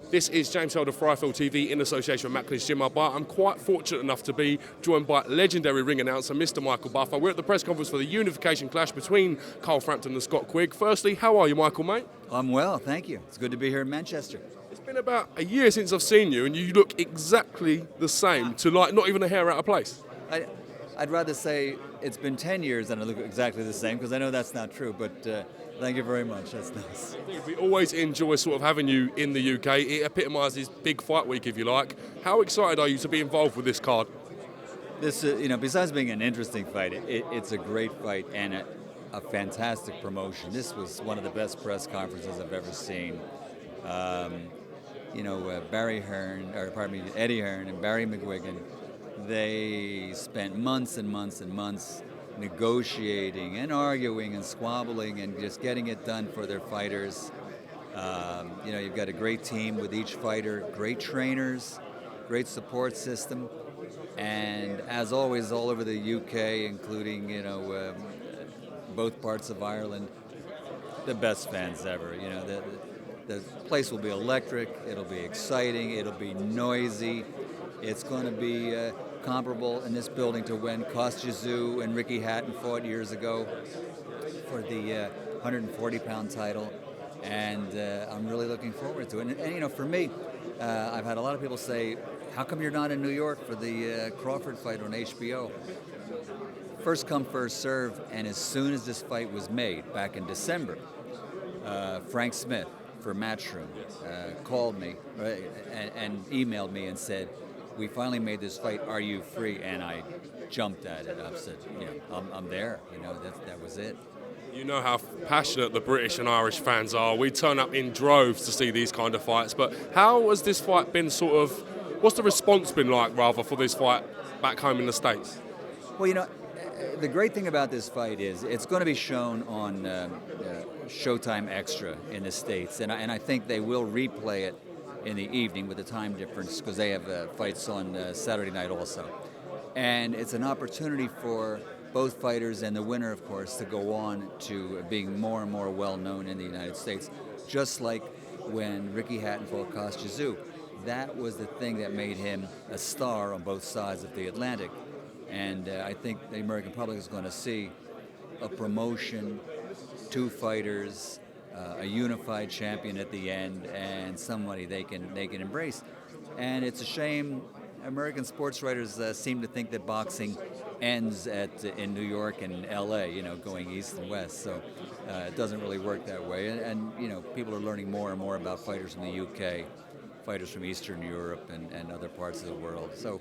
This is James Helder for IFL in association with Macklin's Gym Bar. I'm quite fortunate enough to be joined by legendary ring announcer Mr. Michael Buffer. We're at the press conference for the unification clash between Carl Frampton and Scott Quigg. Firstly, how are you, Michael, mate? I'm well, thank you. It's good to be here in Manchester. It's been about a year since I've seen you, and you look exactly the same, to like not even a hair out of place. I'd rather say it's been 10 years and I look exactly the same, because I know that's not true, but thank you very much. That's nice. We always enjoy sort of having you in the UK. It epitomises big fight week, if you like. How excited are you to be involved with this card? This, besides being an interesting fight, it's a great fight and a fantastic promotion. This was one of the best press conferences I've ever seen. Eddie Hearn and Barry McGuigan, they spent months and months and months negotiating and arguing and squabbling and just getting it done for their fighters. You've got a great team with each fighter, great trainers, great support system, and as always, all over the UK, including both parts of Ireland, the best fans ever. The place will be electric. It'll be exciting. It'll be noisy. It's going to be comparable in this building to when Kostya and Ricky Hatton fought years ago for the 140-pound title, and I'm really looking forward to it. And for me, I've had a lot of people say, how come you're not in New York for the Crawford fight on HBO? First come, first serve, and as soon as this fight was made back in December, Frank Smith for Matchroom called me and emailed me and said, we finally made this fight, are you free? And I jumped at it. I said, I'm there. That was it. You know how passionate the British and Irish fans are. We turn up in droves to see these kind of fights. But how has this fight been what's the response been like, rather, for this fight back home in the States? Well, the great thing about this fight is it's going to be shown on Showtime Extra in the States. And I think they will replay it in the evening with the time difference, because they have fights on Saturday night also. And it's an opportunity for both fighters and the winner, of course, to go on to being more and more well-known in the United States, just like when Ricky Hatton fought Kostya. That was the thing that made him a star on both sides of the Atlantic. And I think the American public is going to see a promotion, two fighters, a unified champion at the end, and somebody they can embrace. And it's a shame American sports writers seem to think that boxing ends in New York and LA, going east and west. So it doesn't really work that way. And people are learning more and more about fighters from the UK, fighters from Eastern Europe and other parts of the world. So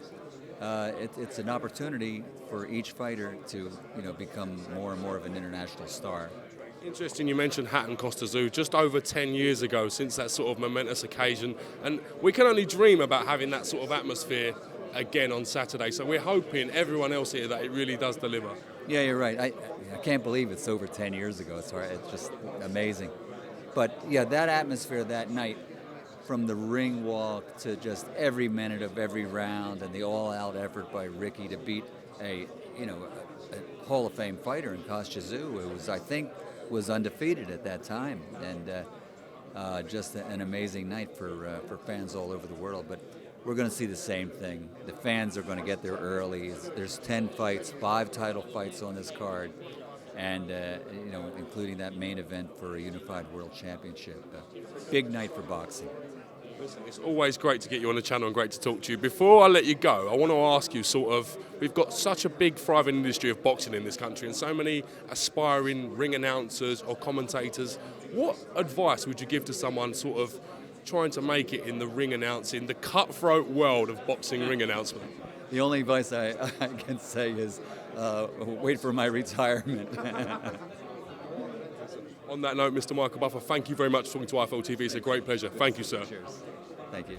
it's an opportunity for each fighter to become more and more of an international star. Interesting, you mentioned Hatton Kostya, just over 10 years ago since that sort of momentous occasion, and we can only dream about having that sort of atmosphere again on Saturday, so we're hoping, everyone else here, that it really does deliver. Yeah, you're right. I can't believe it's over 10 years ago. It's just amazing. But yeah, that atmosphere that night, from the ring walk to just every minute of every round and the all-out effort by Ricky to beat a Hall of Fame fighter in Kostya, who was undefeated at that time, and just an amazing night for fans all over the world. But we're going to see the same thing. The fans are going to get there early. There's 10 fights, 5 title fights on this card, and including that main event for a unified world championship. Big night for boxing. Listen, it's always great to get you on the channel and great to talk to you. Before I let you go, I want to ask you we've got such a big thriving industry of boxing in this country and so many aspiring ring announcers or commentators. What advice would you give to someone trying to make it in the ring announcing, the cutthroat world of boxing ring announcement? The only advice I can say is wait for my retirement. On that note, Mr. Michael Buffer, thank you very much for talking to IFL TV. It's a great pleasure. Thank you, sir. Cheers. Thank you.